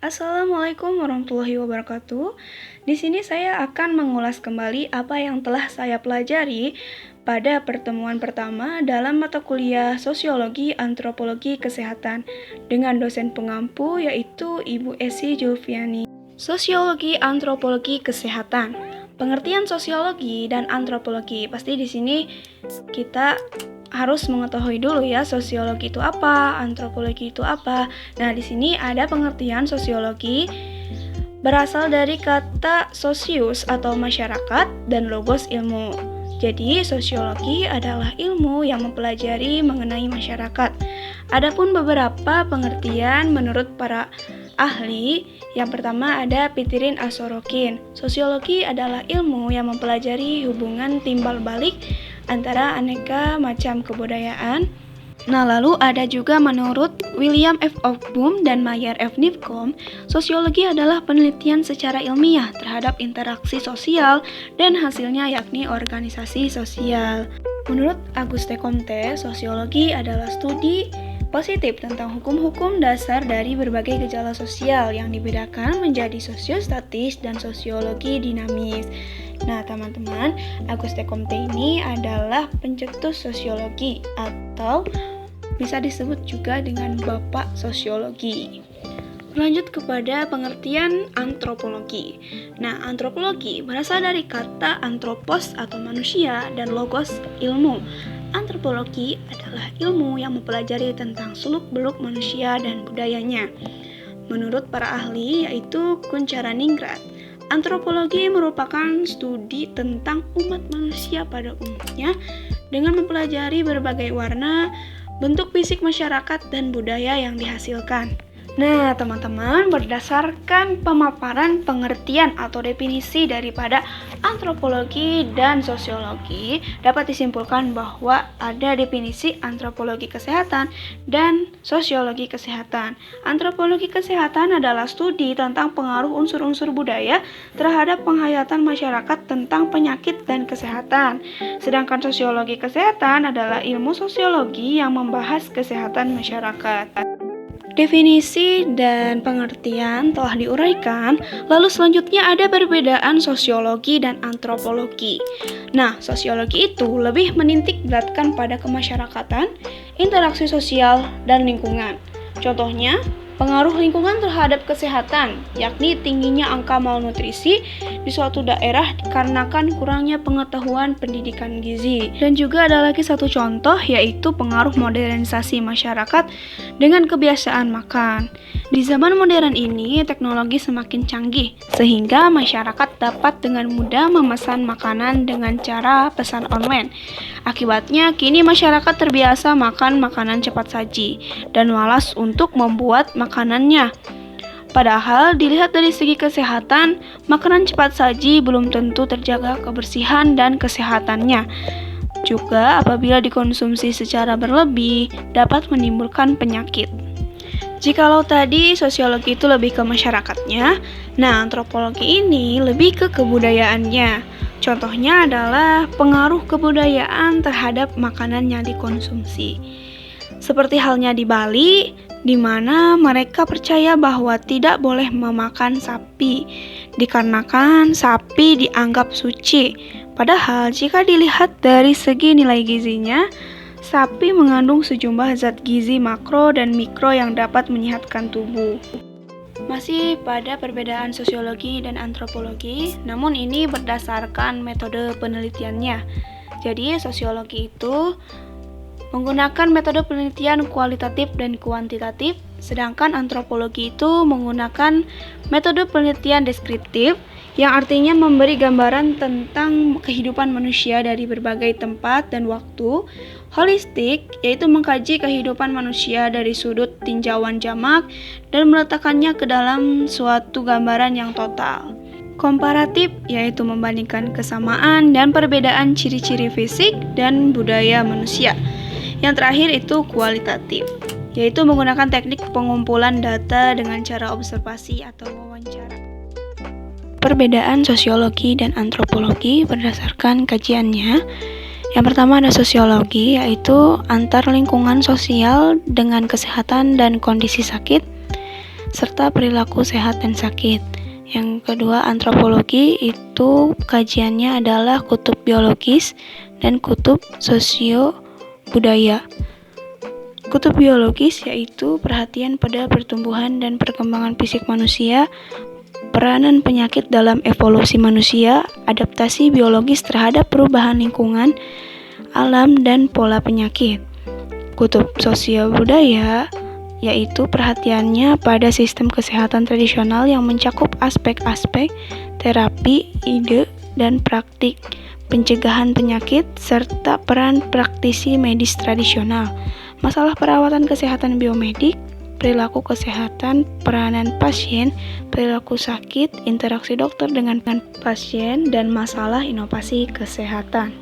Assalamualaikum warahmatullahi wabarakatuh. Di sini saya akan mengulas kembali apa yang telah saya pelajari pada pertemuan pertama dalam mata kuliah Sosiologi Antropologi Kesehatan dengan dosen pengampu yaitu Ibu Esi Julfiani. Sosiologi Antropologi Kesehatan. Pengertian sosiologi dan antropologi. Pasti di sini kita harus mengetahui dulu ya, sosiologi itu apa, antropologi itu apa. Nah, di sini ada pengertian sosiologi berasal dari kata sosius atau masyarakat dan logos ilmu. Jadi, sosiologi adalah ilmu yang mempelajari mengenai masyarakat. Adapun beberapa pengertian menurut para ahli, yang pertama ada Pitirin Asorokin. Sosiologi adalah ilmu yang mempelajari hubungan timbal balik antara aneka macam kebudayaan. Nah, lalu ada juga menurut William F. Aufbaum dan Mayer F. Nipkow, sosiologi adalah penelitian secara ilmiah terhadap interaksi sosial dan hasilnya yakni organisasi sosial. Menurut Auguste Comte, sosiologi adalah studi positif tentang hukum-hukum dasar dari berbagai gejala sosial yang dibedakan menjadi sosiostatis dan sosiologi dinamis. Nah, teman-teman, Auguste Comte ini adalah pencetus sosiologi atau bisa disebut juga dengan bapak sosiologi. Lanjut kepada pengertian antropologi. Nah, antropologi berasal dari kata anthropos atau manusia dan logos ilmu. Antropologi adalah ilmu yang mempelajari tentang seluk-beluk manusia dan budayanya. Menurut para ahli yaitu Kuncharaningrat, antropologi merupakan studi tentang umat manusia pada umumnya dengan mempelajari berbagai warna, bentuk fisik masyarakat dan budaya yang dihasilkan. Nah, teman-teman, berdasarkan pemaparan pengertian atau definisi daripada antropologi dan sosiologi, dapat disimpulkan bahwa ada definisi antropologi kesehatan dan sosiologi kesehatan. Antropologi kesehatan adalah studi tentang pengaruh unsur-unsur budaya terhadap penghayatan masyarakat tentang penyakit dan kesehatan. Sedangkan sosiologi kesehatan adalah ilmu sosiologi yang membahas kesehatan masyarakat. Definisi dan pengertian telah diuraikan, lalu selanjutnya ada perbedaan sosiologi dan antropologi. Nah, sosiologi itu lebih menitik beratkan pada kemasyarakatan, interaksi sosial, dan lingkungan. Contohnya, pengaruh lingkungan terhadap kesehatan, yakni tingginya angka malnutrisi di suatu daerah dikarenakan kurangnya pengetahuan pendidikan gizi. Dan juga ada lagi satu contoh, yaitu pengaruh modernisasi masyarakat dengan kebiasaan makan. Di zaman modern ini, teknologi semakin canggih, sehingga masyarakat dapat dengan mudah memesan makanan dengan cara pesan online. Akibatnya, kini masyarakat terbiasa makan makanan cepat saji dan malas untuk membuat makanannya. Padahal dilihat dari segi kesehatan, makanan cepat saji belum tentu terjaga kebersihan dan kesehatannya. Juga apabila dikonsumsi secara berlebih dapat menimbulkan penyakit. Jikalau tadi sosiologi itu lebih ke masyarakatnya, nah antropologi ini lebih ke kebudayaannya. Contohnya adalah pengaruh kebudayaan terhadap makanan yang dikonsumsi. Seperti halnya di Bali, di mana mereka percaya bahwa tidak boleh memakan sapi, dikarenakan sapi dianggap suci. Padahal jika dilihat dari segi nilai gizinya, sapi mengandung sejumlah zat gizi makro dan mikro yang dapat menyehatkan tubuh. Masih pada perbedaan sosiologi dan antropologi, namun ini berdasarkan metode penelitiannya. Jadi sosiologi itu menggunakan metode penelitian kualitatif dan kuantitatif, sedangkan antropologi itu menggunakan metode penelitian deskriptif, yang artinya memberi gambaran tentang kehidupan manusia dari berbagai tempat dan waktu. Holistik, yaitu mengkaji kehidupan manusia dari sudut tinjauan jamak dan meletakkannya ke dalam suatu gambaran yang total. Komparatif, yaitu membandingkan kesamaan dan perbedaan ciri-ciri fisik dan budaya manusia. Yang terakhir itu kualitatif, yaitu menggunakan teknik pengumpulan data dengan cara observasi atau wawancara. Perbedaan sosiologi dan antropologi berdasarkan kajiannya. Yang pertama ada sosiologi, yaitu antar lingkungan sosial dengan kesehatan dan kondisi sakit. serta perilaku sehat dan sakit. Yang kedua, antropologi itu kajiannya adalah kutub biologis dan kutub sosio-budaya. Kutub biologis yaitu perhatian pada pertumbuhan dan perkembangan fisik manusia, peranan penyakit dalam evolusi manusia, adaptasi biologis terhadap perubahan lingkungan, alam, dan pola penyakit. Kutub sosial budaya yaitu perhatiannya pada sistem kesehatan tradisional yang mencakup aspek-aspek terapi, ide, dan praktik pencegahan penyakit, serta peran praktisi medis tradisional. Masalah perawatan kesehatan biomedik, perilaku kesehatan, peranan pasien, perilaku sakit, interaksi dokter dengan pasien, dan masalah inovasi kesehatan.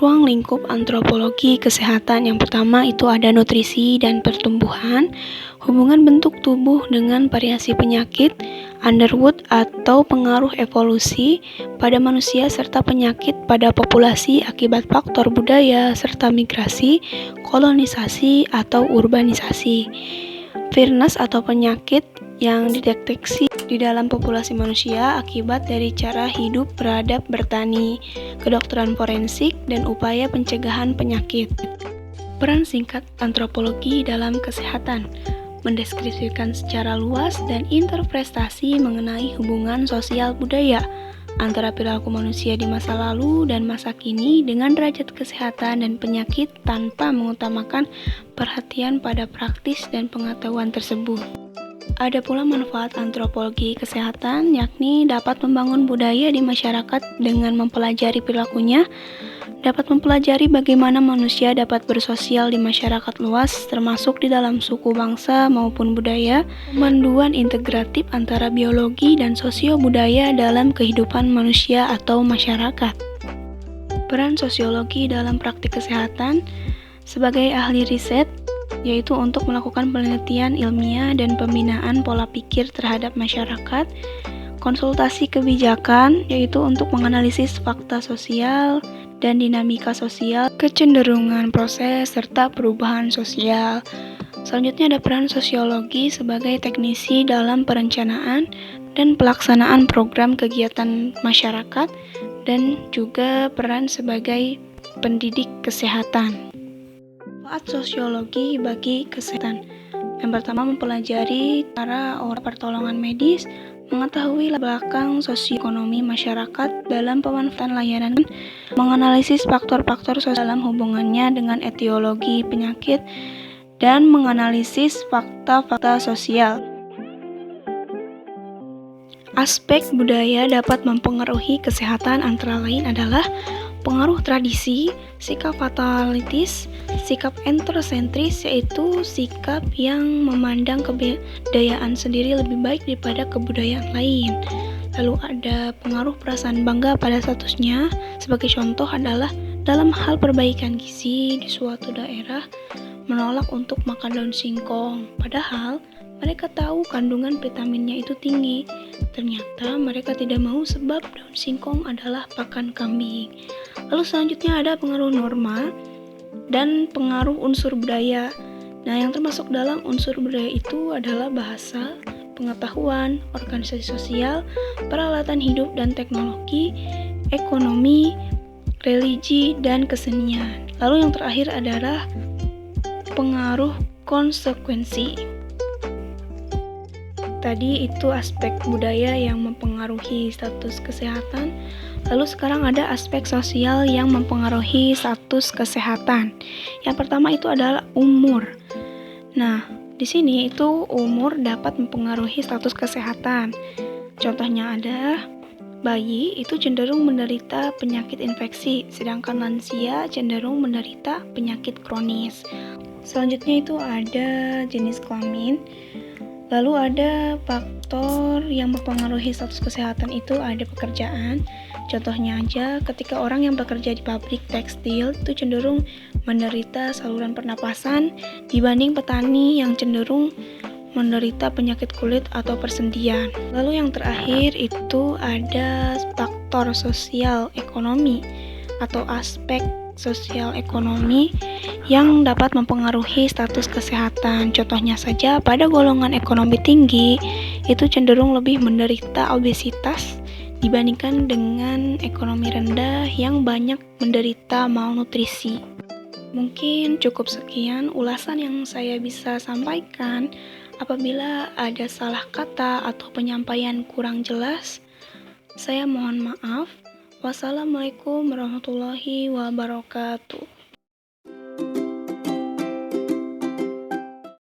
Ruang lingkup antropologi kesehatan yang pertama itu ada nutrisi dan pertumbuhan, hubungan bentuk tubuh dengan variasi penyakit, Underwood atau pengaruh evolusi pada manusia serta penyakit pada populasi akibat faktor budaya serta migrasi, kolonisasi atau urbanisasi. Virus atau penyakit yang dideteksi di dalam populasi manusia akibat dari cara hidup beradab bertani, kedokteran forensik, dan upaya pencegahan penyakit. Peran singkat antropologi dalam kesehatan mendeskripsikan secara luas dan interpretasi mengenai hubungan sosial budaya antara perilaku manusia di masa lalu dan masa kini dengan derajat kesehatan dan penyakit tanpa mengutamakan perhatian pada praktis dan pengetahuan tersebut. Ada pula manfaat antropologi kesehatan, yakni dapat membangun budaya di masyarakat dengan mempelajari perilakunya, dapat mempelajari bagaimana manusia dapat bersosial di masyarakat luas, termasuk di dalam suku bangsa maupun budaya, pemanduan integratif antara biologi dan sosio-budaya dalam kehidupan manusia atau masyarakat. Peran sosiologi dalam praktik kesehatan sebagai ahli riset, yaitu untuk melakukan penelitian ilmiah dan pembinaan pola pikir terhadap masyarakat, konsultasi kebijakan, yaitu untuk menganalisis fakta sosial dan dinamika sosial, kecenderungan proses, serta perubahan sosial. Selanjutnya ada peran sosiologi sebagai teknisi dalam perencanaan dan pelaksanaan program kegiatan masyarakat, dan juga peran sebagai pendidik kesehatan. Manfaat sosiologi bagi kesehatan. Yang pertama, mempelajari cara pertolongan medis, mengetahui latar belakang sosioekonomi masyarakat dalam pemanfaatan layanan, menganalisis faktor-faktor sosial dalam hubungannya dengan etiologi penyakit, dan menganalisis fakta-fakta sosial. Aspek budaya dapat mempengaruhi kesehatan antara lain adalah pengaruh tradisi, sikap fatalitis, sikap entrosentris, yaitu sikap yang memandang kebudayaan sendiri lebih baik daripada kebudayaan lain. Lalu ada pengaruh perasaan bangga pada statusnya, sebagai contoh adalah dalam hal perbaikan gizi di suatu daerah, menolak untuk makan daun singkong, padahal mereka tahu kandungan vitaminnya itu tinggi. Ternyata mereka tidak mau sebab daun singkong adalah pakan kambing. Lalu selanjutnya ada pengaruh norma dan pengaruh unsur budaya. Nah, yang termasuk dalam unsur budaya itu adalah bahasa, pengetahuan, organisasi sosial, peralatan hidup dan teknologi, ekonomi, religi, dan kesenian. Lalu yang terakhir adalah pengaruh konsekuensi. Tadi itu aspek budaya yang mempengaruhi status kesehatan. Lalu sekarang ada aspek sosial yang mempengaruhi status kesehatan. Yang pertama itu adalah umur. Nah, di sini itu umur dapat mempengaruhi status kesehatan. Contohnya ada bayi itu cenderung menderita penyakit infeksi, sedangkan lansia cenderung menderita penyakit kronis. Selanjutnya itu ada jenis kelamin. Lalu ada faktor yang mempengaruhi status kesehatan itu ada pekerjaan. Contohnya aja ketika orang yang bekerja di pabrik tekstil itu cenderung menderita saluran pernapasan dibanding petani yang cenderung menderita penyakit kulit atau persendian. Lalu yang terakhir itu ada faktor sosial ekonomi atau aspek sosial ekonomi yang dapat mempengaruhi status kesehatan. Contohnya saja, pada golongan ekonomi tinggi itu cenderung lebih menderita obesitas dibandingkan dengan ekonomi rendah yang banyak menderita malnutrisi. Mungkin cukup sekian ulasan yang saya bisa sampaikan. Apabila ada salah kata atau penyampaian kurang jelas, saya mohon maaf. Wassalamualaikum warahmatullahi wabarakatuh.